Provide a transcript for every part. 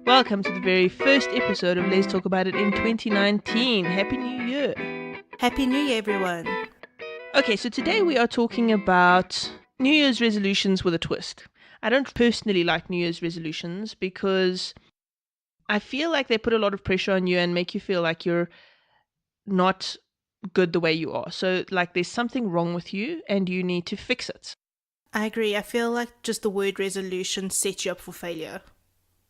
Welcome to the very first episode of Let's Talk About It in 2019. Happy New Year. Happy New Year, everyone. Okay, so today we are talking about New Year's resolutions with a twist. I don't personally like New Year's resolutions because I feel like they put a lot of pressure on you and make you feel like you're not good the way you are. So, like, there's something wrong with you and you need to fix it. I agree. I feel like just the word resolution sets you up for failure.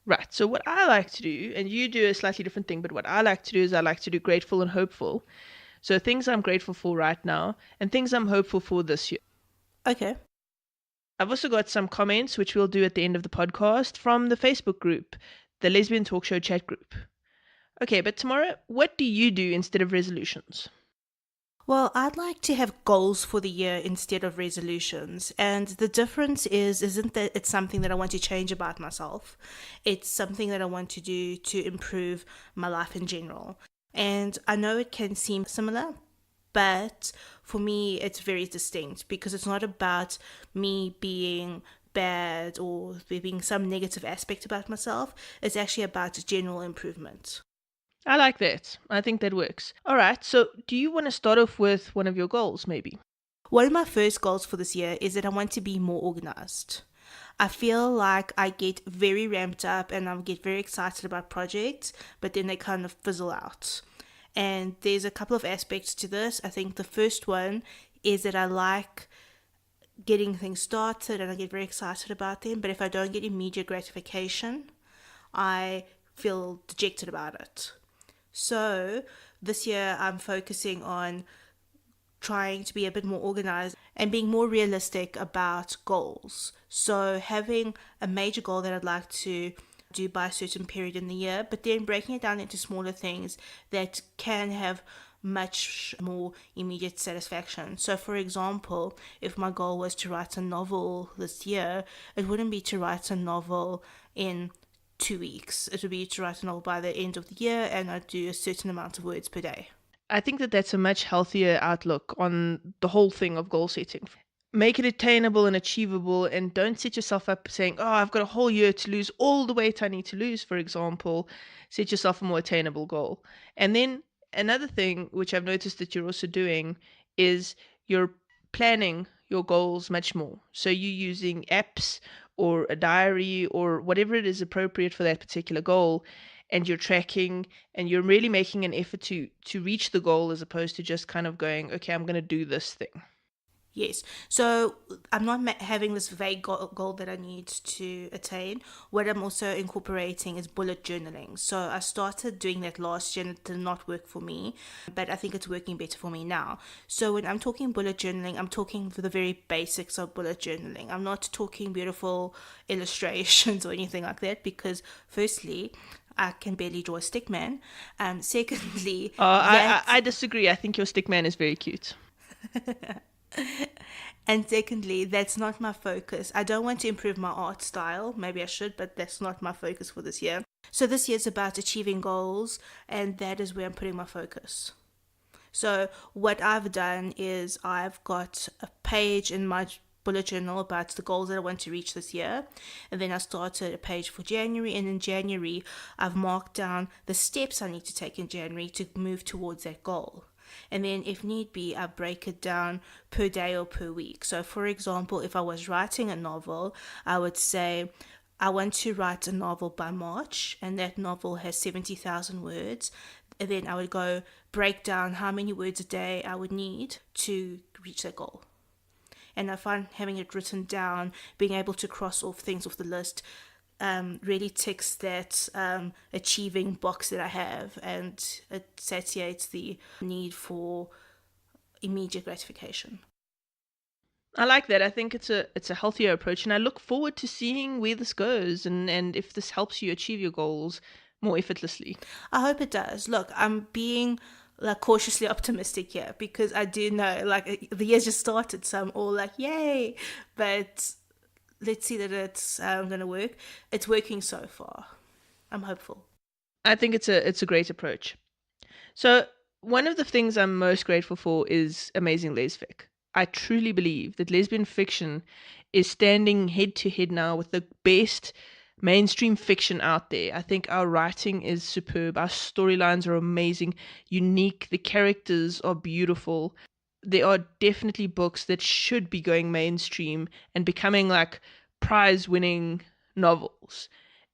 Right, so what I like to do, and you do a slightly different thing, but what I like to do is I like to do grateful and hopeful. So things I'm grateful for right now and things I'm hopeful for this year. Okay. I've also got some comments, which we'll do at the end of the podcast, from the Facebook group, the Lesbian Talk Show chat group. Okay, but Tamara, what do you do instead of resolutions? Well, I'd like to have goals for the year instead of resolutions. And the difference isn't that it's something that I want to change about myself. It's something that I want to do to improve my life in general. And I know it can seem similar, but for me, it's very distinct because it's not about me being bad or there being some negative aspect about myself. It's actually about general improvement. I like that. I think that works. All right, so do you want to start off with one of your goals, maybe? One of my first goals for this year is that I want to be more organized. I feel like I get very ramped up and I get very excited about projects, but then they kind of fizzle out. And there's a couple of aspects to this. I think the first one is that I like getting things started and I get very excited about them, but if I don't get immediate gratification, I feel dejected about it. So this year I'm focusing on trying to be a bit more organized and being more realistic about goals. So having a major goal that I'd like to do by a certain period in the year, but then breaking it down into smaller things that can have much more immediate satisfaction. So, for example, if my goal was to write a novel this year, it wouldn't be to write a novel in 2 weeks. It would be to write a novel by the end of the year, and I'd do a certain amount of words per day. I think that that's a much healthier outlook on the whole thing of goal setting. Make it attainable and achievable, and don't set yourself up saying, oh, I've got a whole year to lose all the weight I need to lose, for example. Set yourself a more attainable goal. And then another thing, which I've noticed that you're also doing, is you're planning your goals much more. So you're using apps or a diary or whatever it is appropriate for that particular goal, and you're tracking and you're really making an effort to reach the goal as opposed to just kind of going, okay, I'm going to do this thing. Yes. So I'm not having this vague goal that I need to attain. What I'm also incorporating is bullet journaling. So I started doing that last year and it did not work for me, but I think it's working better for me now. So when I'm talking bullet journaling, I'm talking for the very basics of bullet journaling. I'm not talking beautiful illustrations or anything like that because, firstly, I can barely draw a stick man. Secondly, I disagree. I think your stick man is very cute. and secondly, that's not my focus. I don't want to improve my art style. Maybe I should, but that's not my focus for this year. So this year's about achieving goals, and that is where I'm putting my focus. So what I've done is I've got a page in my bullet journal about the goals that I want to reach this year. And then I started a page for January. And in January, I've marked down the steps I need to take in January to move towards that goal. And then, if need be, I break it down per day or per week. So, for example, if I was writing a novel, I would say, I want to write a novel by March, and that novel has 70,000 words. And then I would go break down how many words a day I would need to reach that goal. And I find having it written down, being able to cross off things off the list, really ticks that achieving box that I have, and it satiates the need for immediate gratification. I like that. I think it's a healthier approach, and I look forward to seeing where this goes and if this helps you achieve your goals more effortlessly. I hope it does. Look, I'm being like cautiously optimistic here because I do know like the year's just started, so I'm all like, yay! But let's see that it's going to work. It's working so far. I'm hopeful. I think it's a great approach. So one of the things I'm most grateful for is amazing lesfic. I truly believe that lesbian fiction is standing head to head now with the best mainstream fiction out there. I think our writing is superb. Our storylines are amazing, unique. The characters are beautiful. There are definitely books that should be going mainstream and becoming like prize winning novels.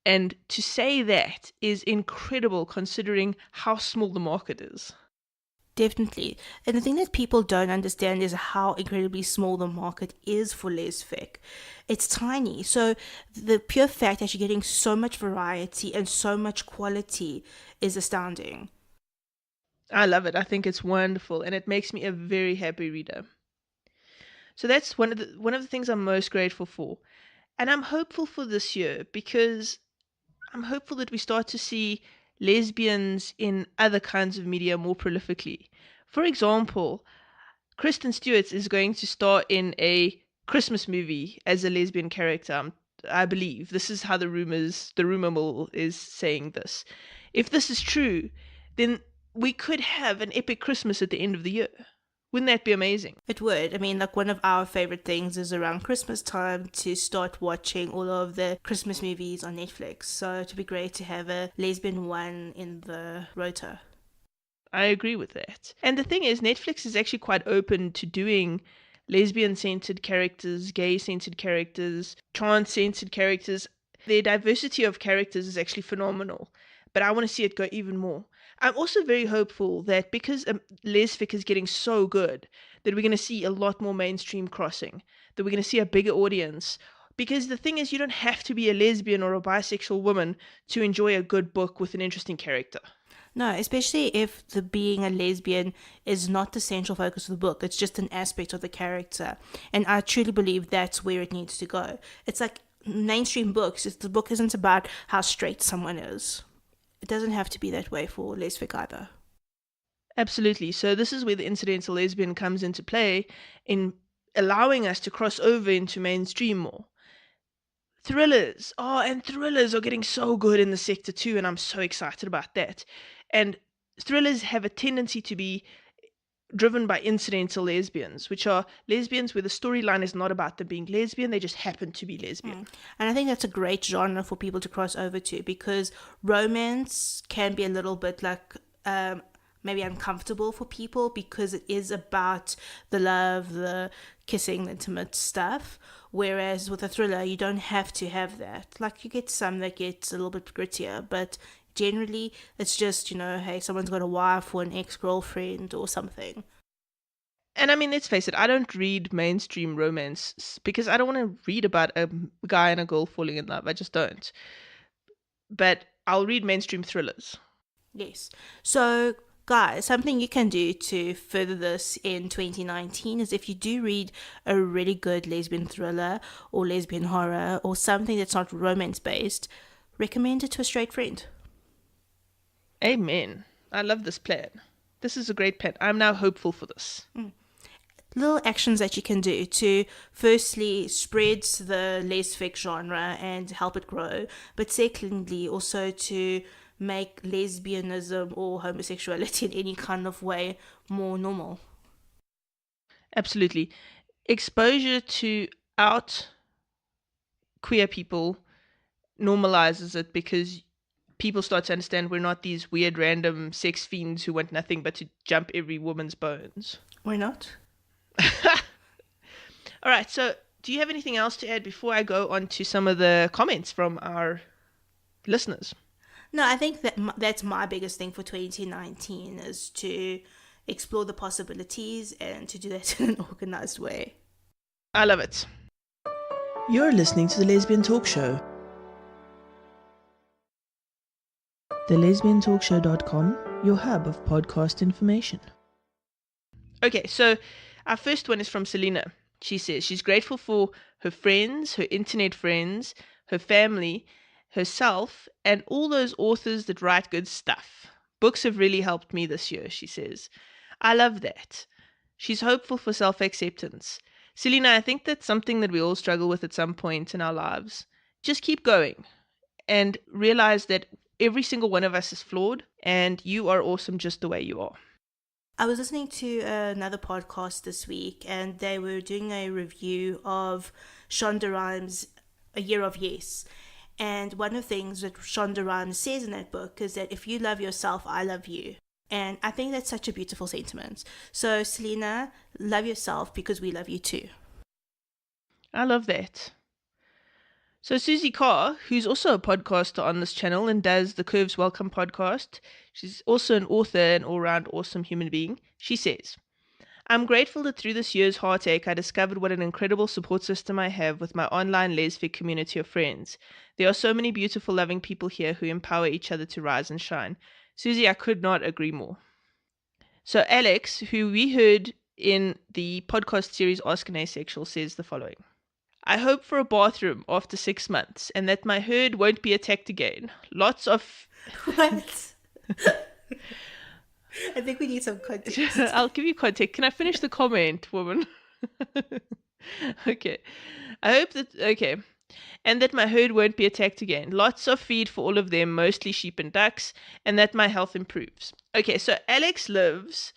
And to say that is incredible considering how small the market is. Definitely. And the thing that people don't understand is how incredibly small the market is for lesfic. It's tiny. So the pure fact that you're getting so much variety and so much quality is astounding. I love it. I think it's wonderful and it makes me a very happy reader. So that's one of the things I'm most grateful for. And I'm hopeful for this year because I'm hopeful that we start to see lesbians in other kinds of media more prolifically. For example, Kristen Stewart is going to star in a Christmas movie as a lesbian character. I believe this is how the rumor mill is saying this. If this is true, then we could have an epic Christmas at the end of the year. Wouldn't that be amazing? It would. I mean, like one of our favorite things is around Christmas time to start watching all of the Christmas movies on Netflix. So it'd be great to have a lesbian one in the rota. I agree with that. And the thing is, Netflix is actually quite open to doing lesbian centered characters, gay centered characters, trans centered characters. Their diversity of characters is actually phenomenal, but I want to see it go even more. I'm also very hopeful that because lesfic is getting so good, that we're going to see a lot more mainstream crossing, that we're going to see a bigger audience. Because the thing is, you don't have to be a lesbian or a bisexual woman to enjoy a good book with an interesting character. No, especially if the being a lesbian is not the central focus of the book. It's just an aspect of the character. And I truly believe that's where it needs to go. It's like mainstream books. The book isn't about how straight someone is. It doesn't have to be that way for lesbic either. Absolutely. So this is where the incidental lesbian comes into play in allowing us to cross over into mainstream more. Thrillers. Oh, and thrillers are getting so good in the sector too, and I'm so excited about that. And thrillers have a tendency to be driven by incidental lesbians, which are lesbians where the storyline is not about them being lesbian, they just happen to be lesbian. And I think that's a great genre for people to cross over to because romance can be a little bit like maybe uncomfortable for people because it is about the love, the kissing, the intimate stuff. Whereas with a thriller, you don't have to have that. Like you get some that gets a little bit grittier, but generally it's just, hey, someone's got a wife or an ex-girlfriend or something. And I mean, let's face it, I don't read mainstream romance because I don't want to read about a guy and a girl falling in love. I just don't. But I'll read mainstream thrillers. Yes. So, guys, something you can do to further this in 2019 is if you do read a really good lesbian thriller or lesbian horror or something that's not romance based, recommend it to a straight friend. Amen. I love this plan. This is a great plan. I'm now hopeful for this. Little actions that you can do to firstly spread the lesfic genre and help it grow, but secondly also to make lesbianism or homosexuality in any kind of way more normal. Absolutely. Exposure to out queer people normalizes it because people start to understand we're not these weird random sex fiends who want nothing but to jump every woman's bones. Why not? All right, so do you have anything else to add before I go on to some of the comments from our listeners? No, I think that that's my biggest thing for 2019 is to explore the possibilities and to do that in an organized way. I love it. You're listening to the Lesbian Talk Show. TheLesbianTalkShow.com, your hub of podcast information. Okay, so our first one is from Selena. She says she's grateful for her friends, her internet friends, her family, herself, and all those authors that write good stuff. Books have really helped me this year, she says. I love that. She's hopeful for self-acceptance. Selena, I think that's something that we all struggle with at some point in our lives. Just keep going and realize that every single one of us is flawed and you are awesome just the way you are. I was listening to another podcast this week and they were doing a review of Shonda Rhimes' A Year of Yes. And one of the things that Shonda Rhimes says in that book is that if you love yourself, I love you. And I think that's such a beautiful sentiment. So, Selena, love yourself because we love you too. I love that. So Susie Carr, who's also a podcaster on this channel and does the Curves Welcome podcast, she's also an author and all-round awesome human being. She says, I'm grateful that through this year's heartache, I discovered what an incredible support system I have with my online lesbian community of friends. There are so many beautiful, loving people here who empower each other to rise and shine. Susie, I could not agree more. So Alex, who we heard in the podcast series Ask an Asexual, says the following. I hope for a bathroom after 6 months and that my herd won't be attacked again. Lots of... What? I think we need some context. I'll give you context. Can I finish the comment, woman? Okay. I hope that... Okay. And that my herd won't be attacked again. Lots of feed for all of them, mostly sheep and ducks, and that my health improves. Okay, so Alex lives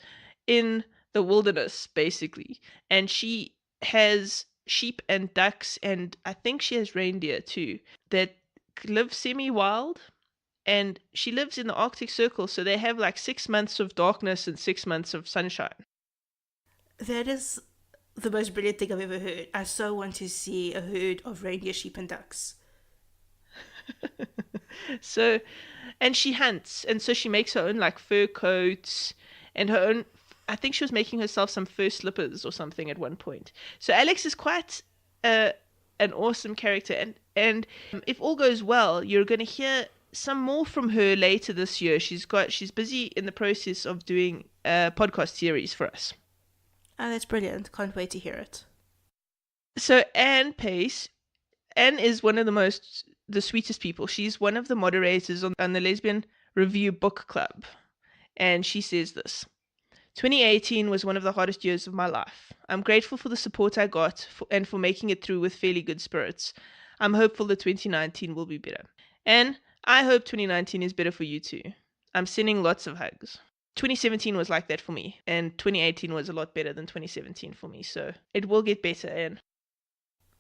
in the wilderness, basically, and she has sheep and ducks, and I think she has reindeer too, that live semi-wild, and she lives in the Arctic Circle, so they have like 6 months of darkness and 6 months of sunshine. That is the most brilliant thing I've ever heard. I so want to see a herd of reindeer, sheep, and ducks. So, and she hunts, and so she makes her own like fur coats and her own. I think she was making herself some fur slippers or something at one point. So Alex is quite an awesome character, and if all goes well, you're going to hear some more from her later this year. She's busy in the process of doing a podcast series for us. Oh, that's brilliant. Can't wait to hear it. So Anne Pace, Anne is one of the sweetest people. She's one of the moderators on the Lesbian Review Book Club. And she says this. 2018 was one of the hardest years of my life. I'm grateful for the support I got and for making it through with fairly good spirits. I'm hopeful that 2019 will be better. And I hope 2019 is better for you too. I'm sending lots of hugs. 2017 was like that for me, and 2018 was a lot better than 2017 for me, so it will get better, Anne.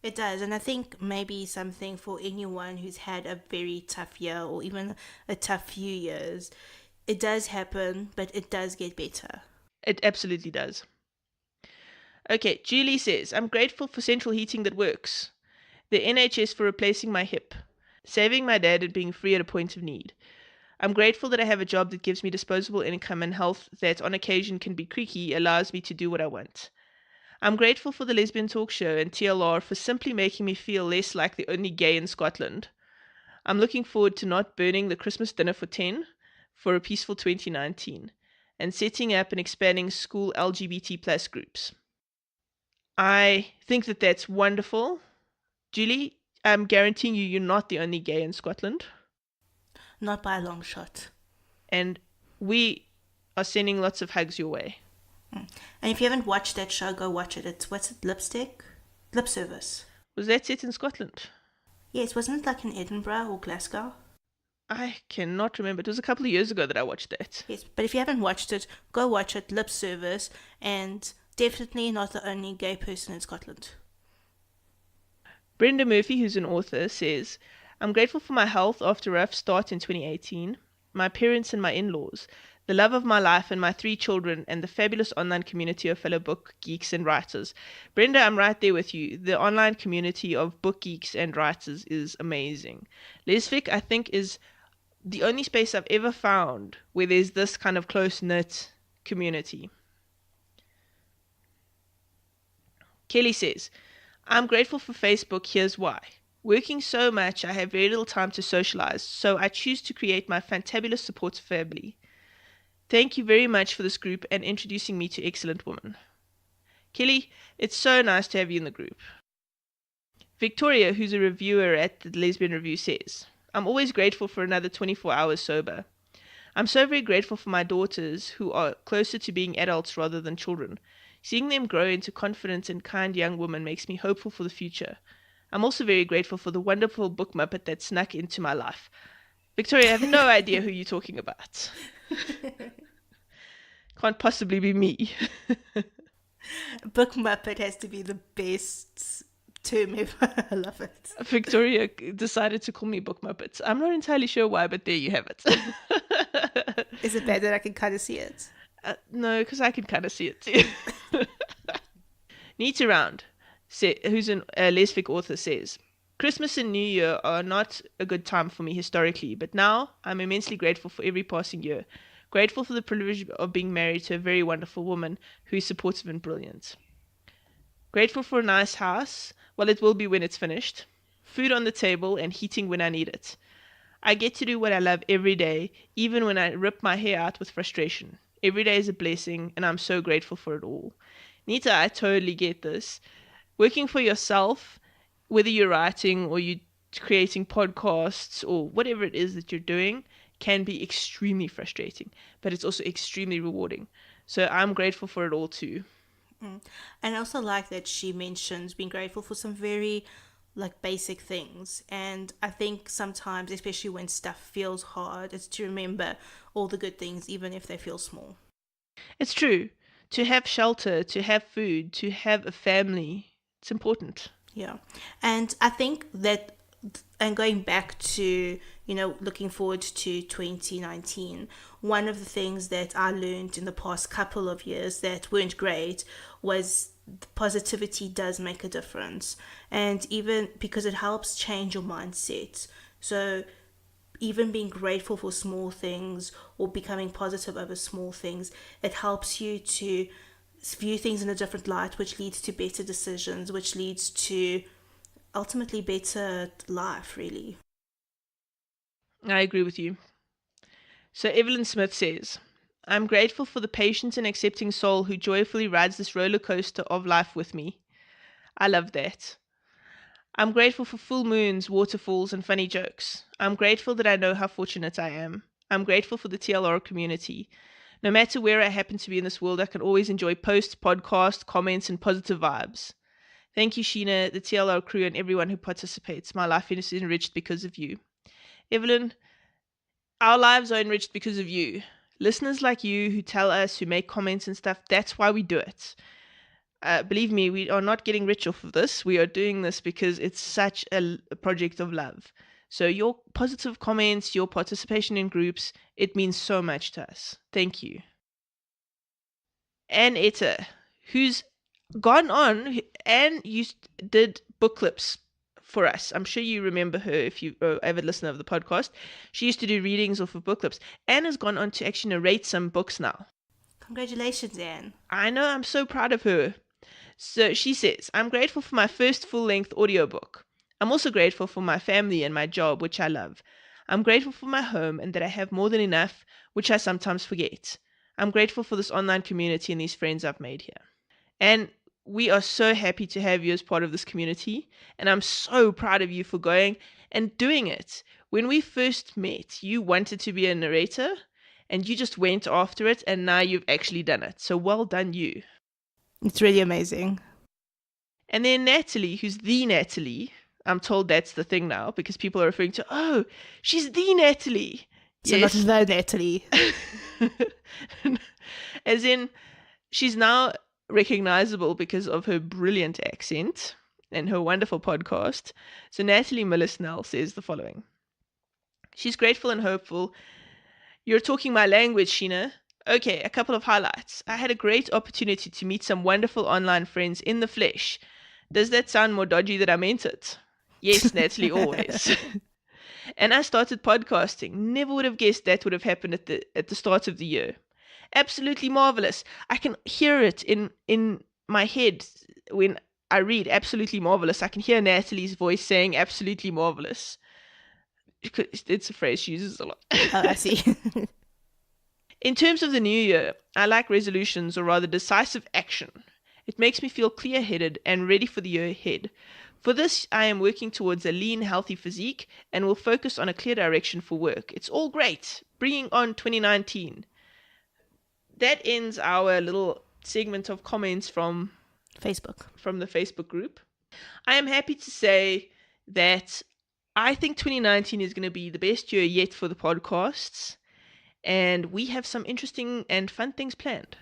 It does, and I think maybe something for anyone who's had a very tough year or even a tough few years. It does happen, but it does get better. It absolutely does. Okay, Julie says, I'm grateful for central heating that works, the NHS for replacing my hip, saving my dad and being free at a point of need. I'm grateful that I have a job that gives me disposable income and health that on occasion can be creaky, allows me to do what I want. I'm grateful for the Lesbian Talk Show and TLR for simply making me feel less like the only gay in Scotland. I'm looking forward to not burning the Christmas dinner for 10 for a peaceful 2019 and setting up and expanding school LGBT plus groups. I think that that's wonderful. Julie, I'm guaranteeing you're not the only gay in Scotland. Not by a long shot. And we are sending lots of hugs your way. And if you haven't watched that show, go watch it. It's, what's it, Lipstick? Lip Service. Was that set in Scotland? Yes, wasn't it like in Edinburgh or Glasgow? I cannot remember. It was a couple of years ago that I watched that. Yes, but if you haven't watched it, go watch it, Lip Service, and definitely not the only gay person in Scotland. Brenda Murphy, who's an author, says, I'm grateful for my health after a rough start in 2018, my parents and my in-laws, the love of my life and my 3 children, and the fabulous online community of fellow book geeks and writers. Brenda, I'm right there with you. The online community of book geeks and writers is amazing. Lesfic, I think, is the only space I've ever found where there's this kind of close-knit community. Kelly says, I'm grateful for Facebook. Here's why. Working so much, I have very little time to socialize, so I choose to create my fantabulous support family. Thank you very much for this group and introducing me to excellent women. Kelly, it's so nice to have you in the group. Victoria, who's a reviewer at the Lesbian Review, says, I'm always grateful for another 24 hours sober. I'm so very grateful for my daughters who are closer to being adults rather than children. Seeing them grow into confident and kind young women makes me hopeful for the future. I'm also very grateful for the wonderful book Muppet that snuck into my life. Victoria, I have no idea who you're talking about. Can't possibly be me. Book Muppet has to be the best To me, I love it. Victoria decided to call me Book Muppets. I'm not entirely sure why, but there you have it. Is it bad that I can kind of see it? No, because I can kind of see it too. Neat Around, who's a lesbic author, says, Christmas and New Year are not a good time for me historically, but now I'm immensely grateful for every passing year. Grateful for the privilege of being married to a very wonderful woman who is supportive and brilliant. Grateful for a nice house. Well, it will be when it's finished. Food on the table and heating when I need it. I get to do what I love every day, even when I rip my hair out with frustration. Every day is a blessing, and I'm so grateful for it all. Nita, I totally get this. Working for yourself, whether you're writing or you're creating podcasts or whatever it is that you're doing, can be extremely frustrating, but it's also extremely rewarding. So I'm grateful for it all too. And I also like that she mentions being grateful for some very like basic things. And I think sometimes, especially when stuff feels hard, it's to remember all the good things, even if they feel small. It's true. To have shelter, to have food, to have a family, it's important. Yeah. And I think that, and going back to, looking forward to 2019, one of the things that I learned in the past couple of years that weren't great was positivity does make a difference. And even because it helps change your mindset. So even being grateful for small things or becoming positive over small things, it helps you to view things in a different light, which leads to better decisions, which leads to ultimately better life, really. I agree with you. So Evelyn Smith says, I'm grateful for the patient and accepting soul who joyfully rides this roller coaster of life with me. I love that. I'm grateful for full moons, waterfalls, and funny jokes. I'm grateful that I know how fortunate I am. I'm grateful for the TLR community. No matter where I happen to be in this world, I can always enjoy posts, podcasts, comments, and positive vibes. Thank you, Sheena, the TLR crew, and everyone who participates. My life is enriched because of you. Evelyn, our lives are enriched because of you. Listeners like you who tell us, who make comments and stuff, that's why we do it. Believe me, we are not getting rich off of this. We are doing this because it's such a project of love. So your positive comments, your participation in groups, it means so much to us. Thank you. Anne Etta, who's gone on and did book clips for us. I'm sure you remember her if you are an avid listener of the podcast. She used to do readings off of book clips. Anne has gone on to actually narrate some books now. Congratulations, Anne. I know, I'm so proud of her. So she says, I'm grateful for my first full-length audiobook. I'm also grateful for my family and my job, which I love. I'm grateful for my home and that I have more than enough, which I sometimes forget. I'm grateful for this online community and these friends I've made here. And we are so happy to have you as part of this community. And I'm so proud of you for going and doing it. When we first met, you wanted to be a narrator and you just went after it. And now you've actually done it. So well done, you. It's really amazing. And then Natalie, who's the Natalie. I'm told that's the thing now because people are referring to, oh, she's the Natalie. So yes. not the Natalie. As in, she's now recognizable because of her brilliant accent and her wonderful podcast. So Natalie Miller-Snell says the following. She's grateful and hopeful. You're talking my language, Sheena. Okay, a couple of highlights. I had a great opportunity to meet some wonderful online friends in the flesh. Does that sound more dodgy than I meant it? Yes, Natalie, always. And I started podcasting. Never would have guessed that would have happened at the start of the year. Absolutely marvelous. I can hear it in my head when I read absolutely marvelous. I can hear Natalie's voice saying absolutely marvelous. It's a phrase she uses a lot. Oh, I see. In terms of the new year, I like resolutions, or rather decisive action. It makes me feel clear-headed and ready for the year ahead. For this, I am working towards a lean, healthy physique and will focus on a clear direction for work. It's all great. Bringing on 2019. That ends our little segment of comments from the Facebook group. I am happy to say that I think 2019 is going to be the best year yet for the podcasts. And we have some interesting and fun things planned.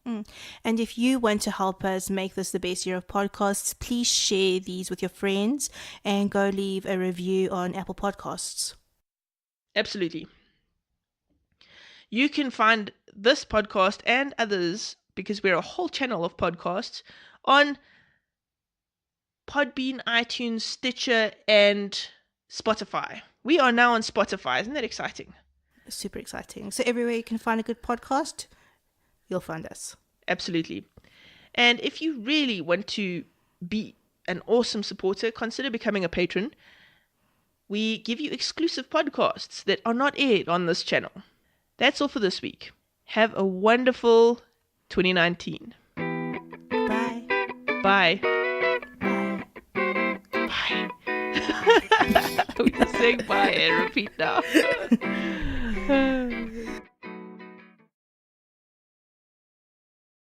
And if you want to help us make this the best year of podcasts, please share these with your friends and go leave a review on Apple Podcasts. Absolutely. You can find this podcast and others, because we're a whole channel of podcasts, on Podbean, iTunes, Stitcher, and Spotify. We are now on Spotify. Isn't that exciting? Super exciting. So everywhere you can find a good podcast, you'll find us. Absolutely. And if you really want to be an awesome supporter, consider becoming a patron. We give you exclusive podcasts that are not aired on this channel. That's all for this week. Have a wonderful 2019. Bye. Bye. Bye. Bye. We're saying bye and repeat now.